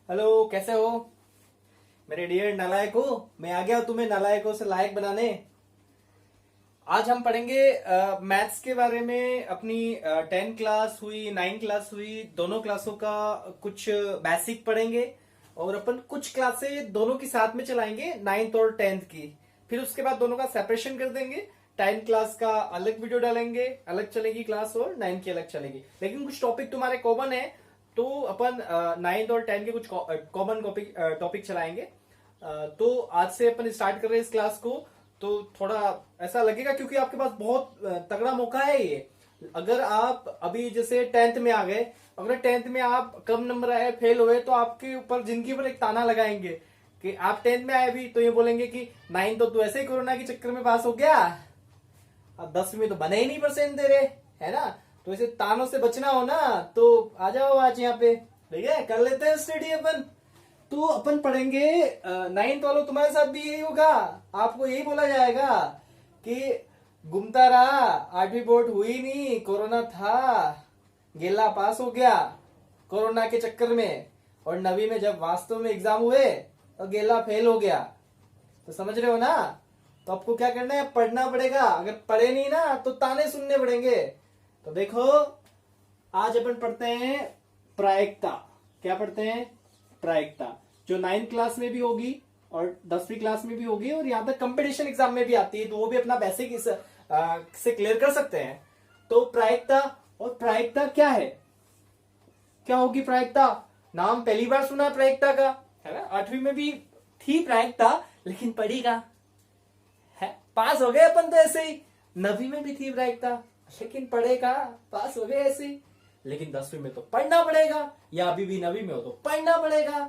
Hello, कैसे हो मेरे डियर नालायक हो। मैं आ गया हूं तुम्हें नालायकों से लायक बनाने। आज हम पढ़ेंगे मैथ्स के बारे में। अपनी 10 क्लास हुई, 9 क्लास हुई, दोनों क्लासों का कुछ बेसिक पढ़ेंगे। और अपन कुछ क्लासें दोनों की साथ में चलाएंगे, 9th और 10th की। फिर उसके बाद दोनों का सेपरेशन कर देंगे। 10 क्लास का अलग वीडियो डालेंगे, अलग चलेगी क्लास, और 9 की अलग चलेगी। लेकिन कुछ टॉपिक तुम्हारे कॉमन है, तो अपन 9th और 10 के कुछ कॉमन टॉपिक चलाएंगे। तो आज से अपन स्टार्ट कर रहे हैं इस क्लास को। तो थोड़ा ऐसा लगेगा क्योंकि आपके पास बहुत तगड़ा मौका है ये। अगर आप अभी जैसे 10th में आ गए, अगर 10th में आप कम नंबर आए, फेल हुए, तो आपके ऊपर जिंदगी भर एक ताना लगाएंगे कि आप 10th में आए भी, तो ये बोलेंगे कि 9 तो तू ऐसे ही कोरोना के चक्कर में पास हो गया, अब 10वीं में तो बने ही नहीं परसेंट तेरे, है ना। तो इसे तानों से बचना हो ना, तो आ जाओ आज यहाँ पे। ठीक है, कर लेते हैं स्टडी अपन। तो अपन पढ़ेंगे 9th वालों, तुम्हारे साथ भी यही होगा। आपको यही बोला जाएगा कि घूमता रहा, 8वीं बोर्ड हुई नहीं, कोरोना था, गेला पास हो गया कोरोना के चक्कर में। और 9वीं में जब वास्तव में एग्जाम हुए तो गेला फेल हो गया। तो समझ रहे हो ना। तो आपको क्या करना है, पढ़ना पड़ेगा। अगर पढ़े नहीं ना तो ताने सुनने पड़ेंगे। तो देखो, आज अपन पढ़ते हैं प्रायिकता। क्या पढ़ते हैं? प्रायिकता, जो 9th क्लास में भी होगी और 10वीं क्लास में भी होगी, और यहाँ तक कंपटीशन एग्जाम में भी आती है, तो वो भी अपना बेसिक से क्लियर कर सकते हैं। तो प्रायिकता, और प्रायिकता क्या है, क्या होगी प्रायिकता? नाम पहली बार सुना प्रायिकता का, है ना। 8वीं में भी थी प्रायिकता, लेकिन पढ़ी का है, पास हो गए अपन तो ऐसे ही। 9वीं में भी थी प्रायिकता, लेकिन पढ़ेगा, पास हो गए ऐसे ही। लेकिन 10वीं में तो पढ़ना पड़ेगा, या अभी भी 9वीं में हो तो पढ़ना पड़ेगा,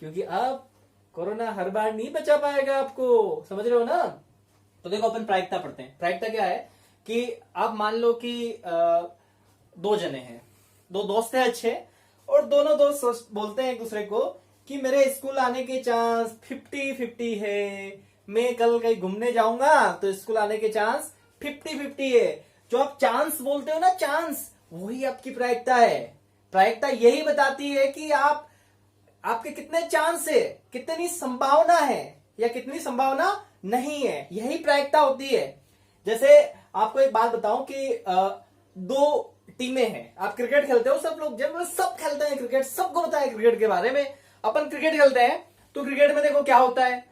क्योंकि अब कोरोना हर बार नहीं बचा पाएगा आपको। समझ रहे हो ना। तो देखो, अपन प्रायिकता पढ़ते हैं। प्रायिकता क्या है कि आप मान लो कि दो जने हैं, दो दोस्त हैं अच्छे, और दोनों दोस्त बोलते हैं एक दूसरे को कि मेरे स्कूल आने के चांस 50-50 है। मैं कल कहीं घूमने जाऊंगा तो स्कूल आने के चांस 50-50 है। जो आप चांस बोलते हो ना, चांस, वही आपकी प्रायिकता है। प्रायिकता यही बताती है कि आपके कितने चांस है, कितनी संभावना है, या कितनी संभावना नहीं है। यही प्रायिकता होती है। जैसे आपको एक बात बताऊं कि दो टीमें हैं। आप क्रिकेट खेलते हो, सब लोग, जब सब खेलते हैं क्रिकेट, सबको पता है क्रिकेट के बारे में। अपन क्रिकेट खेलते हैं तो क्रिकेट में देखो क्या होता है।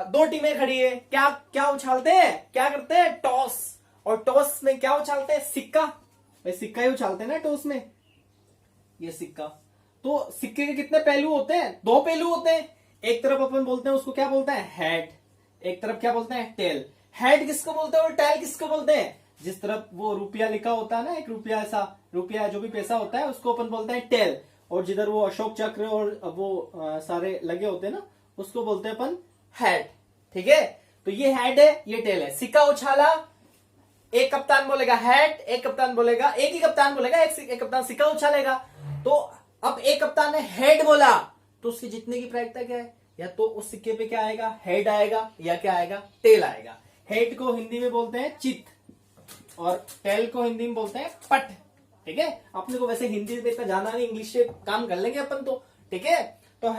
दो टीमें खड़ी है, क्या क्या उछालते हैं, क्या करते हैं, टॉस। और टॉस में क्या उछालते हैं, सिक्का। भाई सिक्का ही उछालते हैं ना टॉस में, ये सिक्का। तो सिक्के के कितने पहलू होते हैं? दो पहलू होते हैं। एक तरफ अपन बोलते हैं, उसको क्या बोलते हैं, हेड। एक तरफ क्या बोलते हैं, टेल। हेड किसको बोलते हैं और टेल किसको बोलते हैं? जिस तरफ वो रुपया लिखा होता है ना, एक रुपया, ऐसा रुपया जो भी पैसा होता है, उसको अपन बोलते हैं टेल। और जिधर वो अशोक चक्र और वो सारे लगे होते हैं ना, उसको बोलते हैं अपन हेड। ठीक है, तो ये हेड है, ये टेल है। सिक्का उछाला, एक कप्तान बोलेगा हेड, एक कप्तान बोलेगा, एक ही कप्तान बोलेगा, एक कप्तान सिक्का उछालेगा। तो अब एक कप्तान ने हेड बोला, तो उसके जीतने की प्रायिकता क्या है? या तो उस सिक्के पे क्या आएगा, हेड आएगा, या क्या आएगा, टेल आएगा। हेड को हिंदी में बोलते हैं चित, और टेल को हिंदी में बोलते हैं पट। ठीक है, अपने को वैसे हिंदी में इतना जाना नहीं, इंग्लिश से काम कर लेंगे अपन तो। ठीक है, तो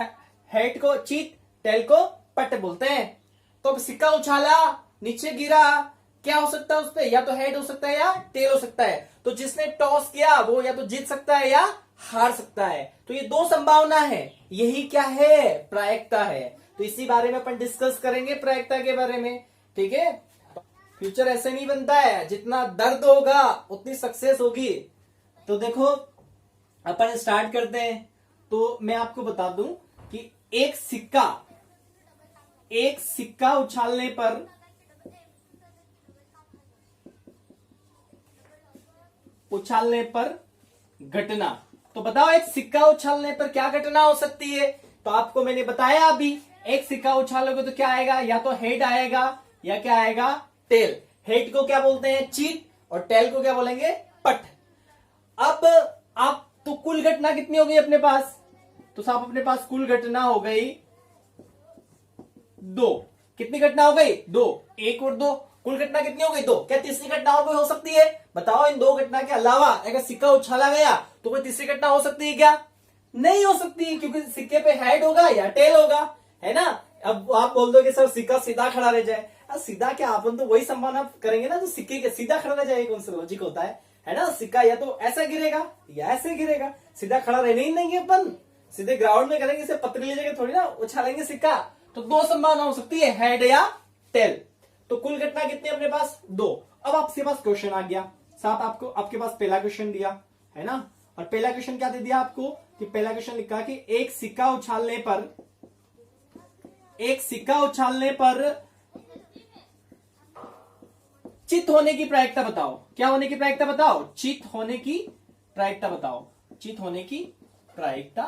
हेड को चित, टेल को पट बोलते हैं। तो अब सिक्का उछाला, नीचे गिरा, क्या हो सकता है उस पे? या तो हेड हो सकता है या टेल हो सकता है। तो जिसने टॉस किया वो या तो जीत सकता है या हार सकता है। तो ये दो संभावना है, यही क्या है, प्रायिकता है। तो इसी बारे में अपन डिस्कस करेंगे, प्रायिकता के बारे में। ठीक है, फ्यूचर ऐसे नहीं बनता है, जितना दर्द होगा उतनी सक्सेस होगी। तो देखो, अपन स्टार्ट करते हैं। तो मैं आपको बता दूं कि एक सिक्का उछालने पर घटना। तो बताओ, एक सिक्का उछालने पर क्या घटना हो सकती है? तो आपको मैंने बताया अभी, एक सिक्का उछालोगे तो क्या आएगा, या तो हेड आएगा, या क्या आएगा, टेल। हेड को क्या बोलते हैं, चीट, और टेल को क्या बोलेंगे, पट। अब आप तो कुल घटना कितनी हो गई अपने पास? तो साहब अपने पास कुल घटना हो गई दो। कितनी घटना हो गई, दो। एक और दो, कुल घटना कितनी हो गई, दो। क्या तीसरी घटना और कोई हो सकती है? बताओ, इन दो घटना के अलावा अगर सिक्का उछाला गया तो कोई तीसरी घटना हो सकती है क्या? नहीं हो सकती, क्योंकि सिक्के पे हेड होगा या टेल होगा, है ना। अब आप बोल दो कि सर सिक्का सीधा खड़ा रह जाए, सीधा क्या, अपन तो वही संभावना करेंगे ना, तो सिक्के के सीधा खड़ा रह जाए, कौन सा लॉजिक होता है ना। सिक्का या तो ऐसा गिरेगा या ऐसे गिरेगा, सीधा खड़ा रहने ही नहीं है। अपन सीधे ग्राउंड में करेंगे, इसे पतली जगह थोड़ी ना उछालेंगे सिक्का। तो दो संभावना हो सकती है, हेड या टेल। तो कुल घटना कितनी अपने पास, 2। अब आपके पास क्वेश्चन आ गया साथ, आपको आपके पास पहला क्वेश्चन दिया है ना। और पहला क्वेश्चन क्या दे दिया आपको, कि पहला क्वेश्चन लिखा कि एक सिक्का उछालने पर चित होने की प्रायिकता बताओ। क्या होने की प्रायिकता बताओ, चित होने की प्रायिकता बताओ। चित होने की प्रायिकता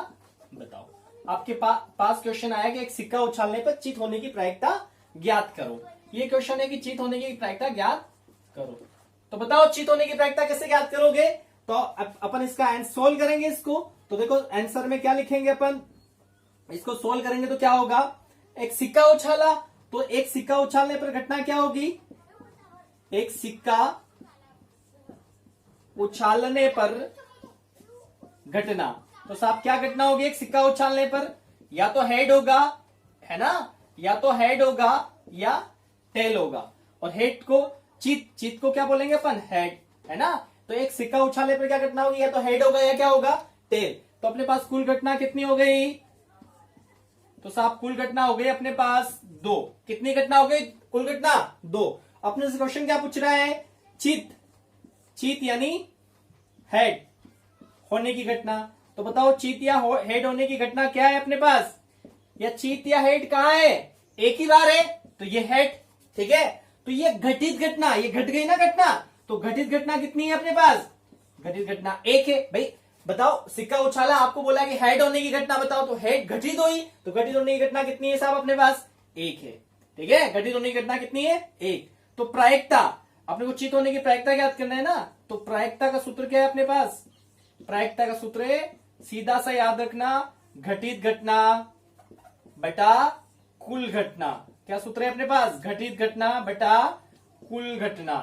बताओ। आपके पास क्वेश्चन आया कि एक सिक्का उछालने पर चित होने की प्रायिकता ज्ञात करो। ये क्वेश्चन है कि चित होने की प्रायिकता ज्ञात करो। तो बताओ चित होने की प्रायिकता कैसे ज्ञात करोगे। तो अपन इसका आंसर सोल्व करेंगे इसको। तो देखो आंसर में क्या लिखेंगे अपन, इसको सोल्व करेंगे तो क्या होगा, एक सिक्का उछाला, तो एक सिक्का उछालने पर घटना क्या होगी, एक सिक्का उछालने पर घटना। तो साहब क्या घटना होगी एक सिक्का उछालने पर, या तो हेड होगा, है ना, या तो हेड होगा या टेल होगा। और हेड को चित को क्या बोलेंगे अपन, हेड, है ना। तो एक सिक्का उछालने पर क्या घटना होगी, या तो हेड होगा या क्या होगा, टेल। तो अपने पास कुल घटना कितनी हो गई, तो साहब कुल घटना हो गई अपने पास 2। कितनी घटना हो गई, कुल घटना 2। अपने से क्वेश्चन क्या पूछ रहा है, चित यानी हेड होने की घटना। तो बताओ चित या हेड होने की घटना क्या है अपने पास, या चित या हेड कहां है, एक ही बार है, तो ये हेड, ठीक है। तो ये घटित घटना, ये घट गई ना घटना, तो घटित घटना कितनी है अपने पास, घटित घटना 1 है। भाई बताओ सिक्का उछाला, आपको बोला कि हेड होने की घटना बताओ, तो हेड घटित हुई, तो घटित होने की घटना कितनी है साहब अपने पास, 1 है, ठीक है। घटित होने की घटना कितनी है, 1। तो प्रायिकता, अपने को चित होने की प्रायिकता ज्ञात करना है ना। तो प्रायिकता का सूत्र क्या है अपने पास, प्रायिकता का सूत्र है, सीधा सा याद रखना, घटित घटना बटा कुल घटना। क्या सूत्र है अपने पास, घटित घटना बटा कुल घटना,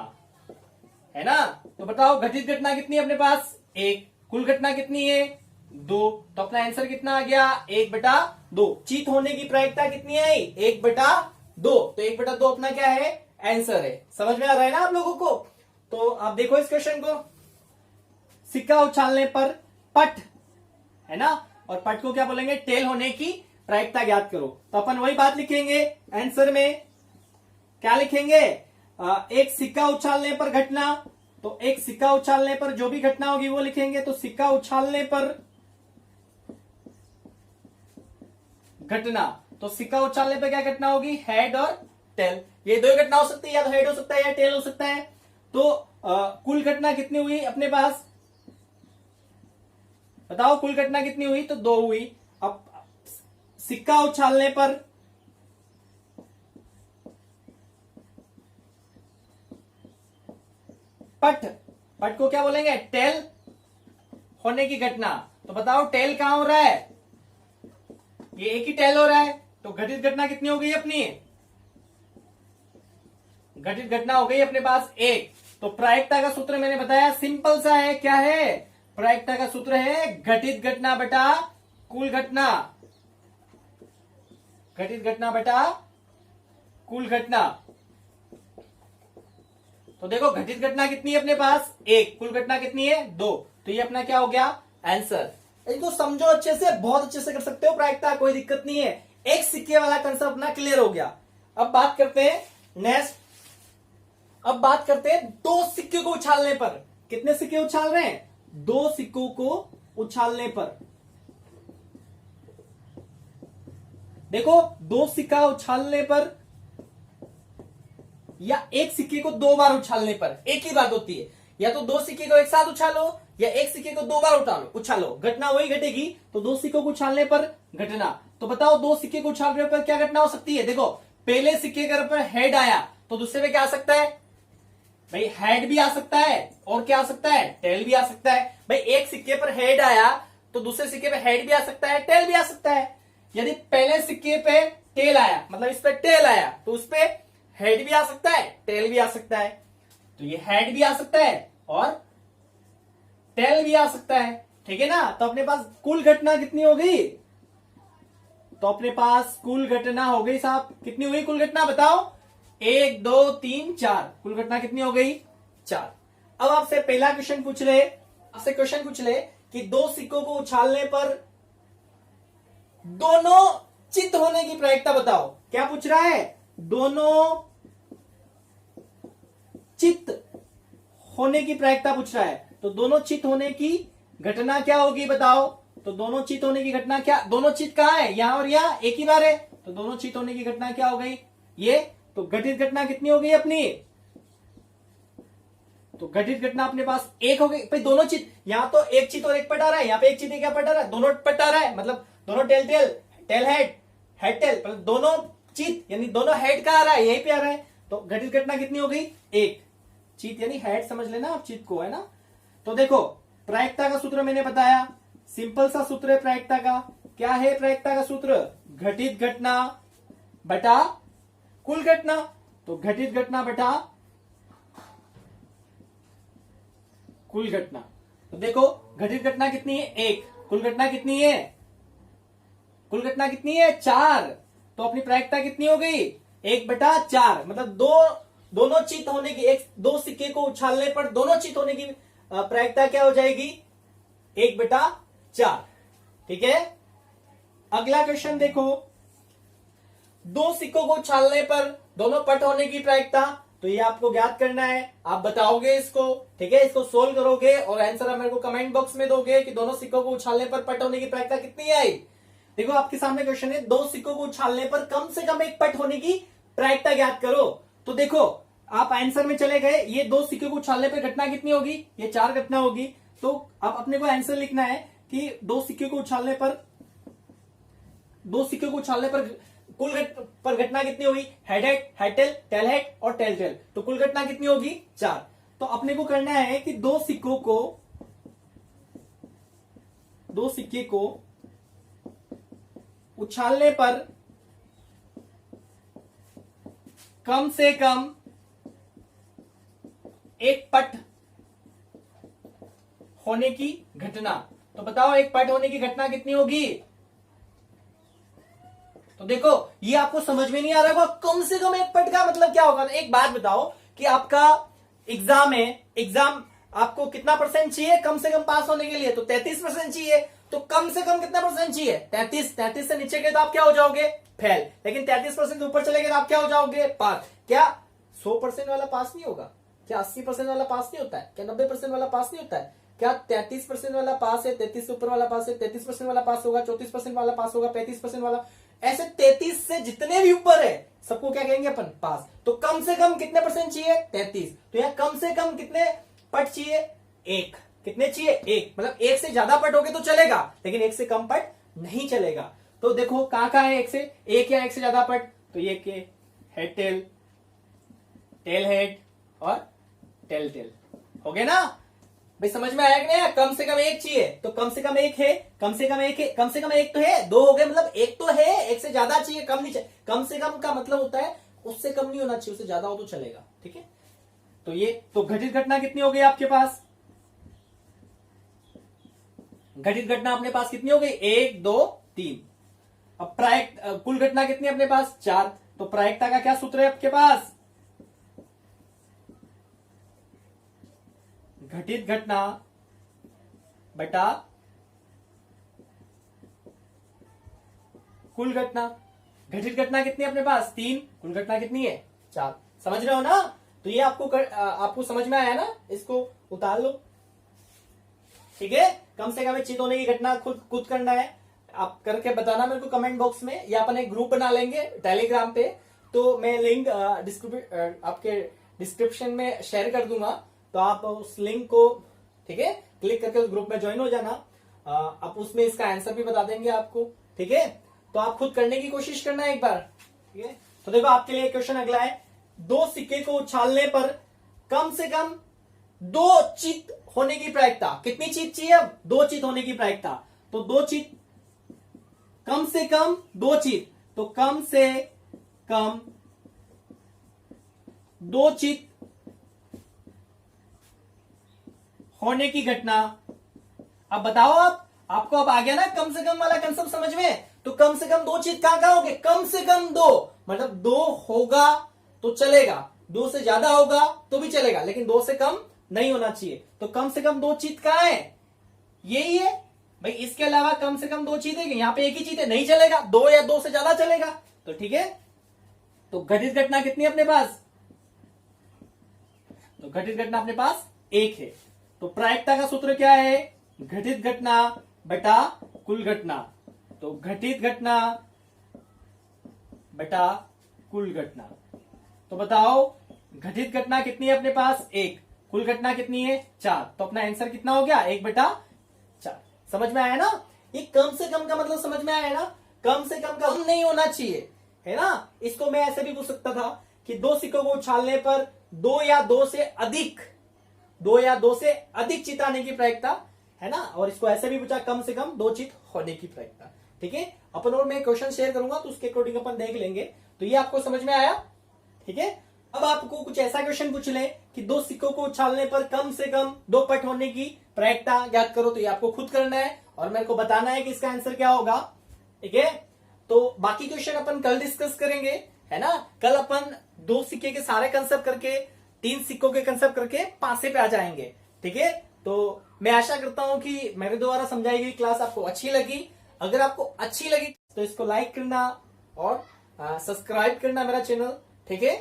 है ना। तो बताओ घटित घटना कितनी है अपने पास, 1। कुल घटना कितनी है, 2। तो अपना आंसर कितना आ गया, 1/2। चित होने की प्रायिकता कितनी है, 1/2। तो 1/2 अपना क्या है, आंसर है। समझ में आ रहा है ना आप लोगों को। तो आप देखो इस क्वेश्चन को, सिक्का उछालने पर पट, है ना, और पट को क्या बोलेंगे, टेल होने की प्रायिकता ज्ञात करो। तो अपन वही बात लिखेंगे आंसर में, क्या लिखेंगे, एक सिक्का उछालने पर घटना, तो एक सिक्का उछालने पर जो भी घटना होगी वो लिखेंगे। तो सिक्का उछालने पर घटना, तो सिक्का उछालने पर क्या घटना होगी, हेड और टेल। ये दो घटना हो सकती है, या तो हेड हो सकता है या टेल हो सकता है। तो कुल घटना कितनी हुई अपने पास, बताओ कुल घटना कितनी हुई, तो 2 हुई। अब सिक्का उछालने पर पट को क्या बोलेंगे, टेल होने की घटना। तो बताओ टेल कहां हो रहा है, ये एक ही टेल हो रहा है। तो घटित घटना कितनी हो गई अपनी, घटित घटना हो गई अपने पास 1। तो प्रायिकता का सूत्र मैंने बताया सिंपल सा है, क्या है, प्रायिकता का सूत्र है घटित घटना बटा कुल घटना, घटित घटना बटा कुल घटना। तो देखो घटित घटना कितनी है अपने पास, 1। कुल घटना कितनी है, 2। तो ये अपना क्या हो गया, आंसर। इनको समझो अच्छे से, बहुत अच्छे से कर सकते हो प्रायिकता, कोई दिक्कत नहीं है। एक सिक्के वाला कंसेप्ट अपना क्लियर हो गया। अब बात करते हैं नेक्स्ट, अब बात करते हैं 2 सिक्के को उछालने पर। कितने सिक्के उछाल रहे हैं, 2 सिक्कों को उछालने पर। देखो 2 सिक्का उछालने पर या एक सिक्के को 2 बार उछालने पर एक ही बात होती है। या तो 2 सिक्के को एक साथ उछालो या एक सिक्के को 2 बार उछालो, घटना वही घटेगी। तो 2 सिक्कों को उछालने पर घटना। तो बताओ 2 सिक्के को उछालने पर क्या घटना हो सकती है। देखो पहले सिक्के के ऊपर हेड आया तो दूसरे पे क्या आ सकता है, भाई हेड भी आ सकता है और क्या आ सकता है, टेल भी आ सकता है। भाई एक सिक्के पर हेड आया तो दूसरे सिक्के पे हेड भी आ सकता है, टेल भी आ सकता है। यदि पहले सिक्के पे टेल आया, मतलब इस पे टेल आया, तो उस पे हेड भी आ सकता है, टेल भी आ सकता है। तो ये हेड भी आ सकता है और टेल भी आ सकता है। ठीक है ना। तो अपने पास कुल घटना कितनी हो गई, तो अपने पास कुल घटना हो गई साहब, कितनी हुई कुल घटना बताओ, 1 2 3 4, कुल घटना कितनी हो गई 4। अब आपसे पहला क्वेश्चन पूछ ले, आपसे क्वेश्चन पूछ ले कि दो सिक्कों को उछालने पर दोनों चित होने की प्रायिकता बताओ। क्या पूछ रहा है, दोनों चित होने की प्रायिकता पूछ रहा है। तो दोनों चित होने की घटना क्या होगी बताओ। तो दोनों चित होने की घटना क्या, दोनों चित कहां है, यहां और यहां एक ही बार है। तो दोनों चित होने की घटना क्या हो गई ये। तो घटित घटना कितनी हो गई अपनी, तो घटित घटना अपने पास एक हो गई भाई। दोनों चित, यहां तो एक चित और एक पट आ रहा है, यहां पे एक चित एक क्या पट आ रहा है, दोनों पट आ रहा है, मतलब दोनों tail tail, tail head, head tail, मतलब दोनों चित यानी दोनों हेड का आ रहा है, यहीं पे आ रहा है। तो घटित घटना कितनी हो गई एक, चित यानी हेड समझ लेना आप चित को, है ना। तो देखो प्रायिकता का सूत्र मैंने बताया, सिंपल सा सूत्र है प्रायिकता का। क्या है प्रायिकता का सूत्र, घटित घटना बटा कुल घटना। तो घटित घटना बटा कुल घटना। तो देखो घटित घटना कितनी है एक, कुल घटना कितनी है, कुल घटना कितनी है 4। तो अपनी प्रायिकता कितनी हो गई 1/4, मतलब दोनों चित होने की, एक दो सिक्के को उछालने पर दोनों चित होने की प्रायिकता क्या हो जाएगी 1/4। ठीक है। अगला क्वेश्चन देखो, दो सिक्कों को उछालने पर दोनों पट होने की प्रायिकता। तो ये आपको ज्ञात करना है, आप बताओगे इसको, ठीक है, इसको सोल्व करोगे और आंसर आप मेरे को कमेंट बॉक्स में दोगे कि दोनों सिक्कों को उछालने पर पट होने की प्रायिकता कितनी आई। देखो आपके सामने क्वेश्चन है, दो सिक्कों को उछालने पर कम से कम एक पट होने की प्रायिकता ज्ञात करो। तो देखो आप आंसर में चले गए, ये दो सिक्कों को उछालने पर घटना कितनी होगी, ये 4 घटना होगी। तो अब अपने को आंसर लिखना है कि दो सिक्के को उछालने पर, दो सिक्के को उछालने पर कुल पर घटना कितनी होगी, head head, head tell, tail head और टेल टेल। तो कुल घटना कितनी होगी 4। तो अपने को करना है कि दो सिक्के को उछालने पर कम से कम एक पट होने की घटना। तो बताओ एक पट होने की घटना कितनी होगी। तो देखो ये आपको समझ में नहीं आ रहा होगा, कम से कम एक पट का मतलब क्या होगा। एक बात बताओ कि आपका एग्जाम है, एग्जाम आपको कितना परसेंट चाहिए कम से कम पास होने के लिए, तो 33% चाहिए। तो कम से कम कितना परसेंट चाहिए 33, 33 से नीचे गए तो आप क्या हो जाओगे फेल, लेकिन 33% ऊपर चले गए तो आप क्या हो जाओगे पास। क्या 100% वाला पास नहीं होगा, क्या 80% वाला पास नहीं होता है, क्या 90% वाला पास नहीं होता है, क्या 33% वाला पास है, 33 से ऊपर वाला पास है, 33% वाला पास होगा, 34% वाला पास होगा, 35% वाला, ऐसे 33 से जितने भी ऊपर है सबको क्या कहेंगे अपन पास। तो कम से कम कितने परसेंट चाहिए 33। तो यहां कम से कम कितने पट चाहिए एक, कितने चाहिए एक, मतलब एक से ज्यादा पट होगे तो चलेगा, लेकिन एक से कम पट नहीं चलेगा। तो देखो कहां है एक से एक या एक से ज्यादा पट, तो ये के हेड टेल, टेल हेड और टेल टेल हो गए ना भाई। समझ में आया कि नहीं, कम से कम एक चाहिए, तो कम से कम एक है, कम से कम एक है, कम से कम एक तो है, दो हो गए, मतलब एक तो है, एक से ज्यादा चाहिए, कम नहीं चाहिए। कम से कम का मतलब होता है उससे कम नहीं होना चाहिए, उससे ज्यादा हो तो चलेगा। ठीक है। तो ये तो घटित घटना कितनी हो गई आपके पास, घटित घटना अपने पास कितनी हो गई 1 2 3। अब कुल घटना कितनी है अपने पास 4। तो प्रायिकता का क्या सूत्र है आपके पास, घटित घटना बटा कुल घटना। घटित घटना कितनी है अपने पास 3, कुल घटना कितनी है 4। समझ रहे हो ना। तो ये आपको समझ में आया ना, इसको उतार लो। ठीक है। कम से कम चित होने की घटना खुद करना है, आप करके बताना मेरे को कमेंट बॉक्स में, या अपन एक ग्रुप बना लेंगे टेलीग्राम पे। तो मैं लिंक आपके डिस्क्रिप्शन में शेयर कर दूंगा, तो आप उस लिंक को ठीक है क्लिक करके उस ग्रुप में ज्वाइन हो जाना। आप उसमें इसका आंसर भी बता देंगे आपको। ठीक है। तो आप खुद करने की कोशिश करना एक बार। ठीक है। तो देखो आपके लिए क्वेश्चन अगला है, दो सिक्के को उछालने पर कम से कम दो चित होने की प्रायिकता। कितनी चित चाहिए अब, दो चित होने की प्रायिकता। तो दो चित, कम से कम दो चित, तो कम से कम दो चित होने की घटना अब बताओ आपको अब आ गया ना कम से कम वाला कंसेप्ट समझ में। तो कम से कम दो चीज कहां कहां होंगे, कम से कम दो, मतलब दो होगा तो चलेगा, दो से ज्यादा होगा तो भी चलेगा, लेकिन दो से कम नहीं होना चाहिए। तो कम से कम दो चीज कहां है, यही है भाई। इसके अलावा कम से कम दो चीजें, यहां पे एक ही चीज है, नहीं चलेगा, दो या दो से ज्यादा चलेगा। तो ठीक है, तो घटित घटना कितनी है अपने पास, तो घटित घटना अपने पास एक है। तो प्रायिकता का सूत्र क्या है, घटित घटना बटा कुल घटना। तो घटित घटना बटा कुल घटना। तो बताओ घटित घटना कितनी है अपने पास, एक, कुल घटना कितनी है, चार। तो अपना आंसर कितना हो गया, एक बटा चार। समझ में आया ना, ये कम से कम का मतलब समझ में आया ना, कम से कम कम नहीं होना चाहिए, है ना। इसको मैं ऐसे भी पूछ सकता था कि दो सिक्कों को उछालने पर दो या दो से अधिक चित आने की प्रायिकता, है ना। और इसको ऐसे भी पूछा कम से कम दो चित होने की प्रायिकता। ठीक है, अपन और मैं क्वेश्चन शेयर करूंगा तो उसके अकॉर्डिंग अपन देख लेंगे। तो ये आपको समझ में आया, ठीक है। अब आपको कुछ ऐसा क्वेश्चन पूछ ले कि दो सिक्कों को उछालने पर कम से कम दो पट होने की प्रायिकता ज्ञात करो, तो ये आपको खुद करना है और मेरे को बताना है कि इसका आंसर क्या होगा, ठीक है। तो बाकी क्वेश्चन अपन कल डिस्कस करेंगे, है ना। कल अपन दो सिक्के के सारे कंसेप्ट करके, तीन सिक्कों के कंसेप्ट करके पासे पे आ जाएंगे, ठीक है। तो मैं आशा करता हूं कि मेरे द्वारा समझाई गई क्लास आपको अच्छी लगी। अगर आपको अच्छी लगी तो इसको लाइक करना और सब्सक्राइब करना मेरा चैनल, ठीक है।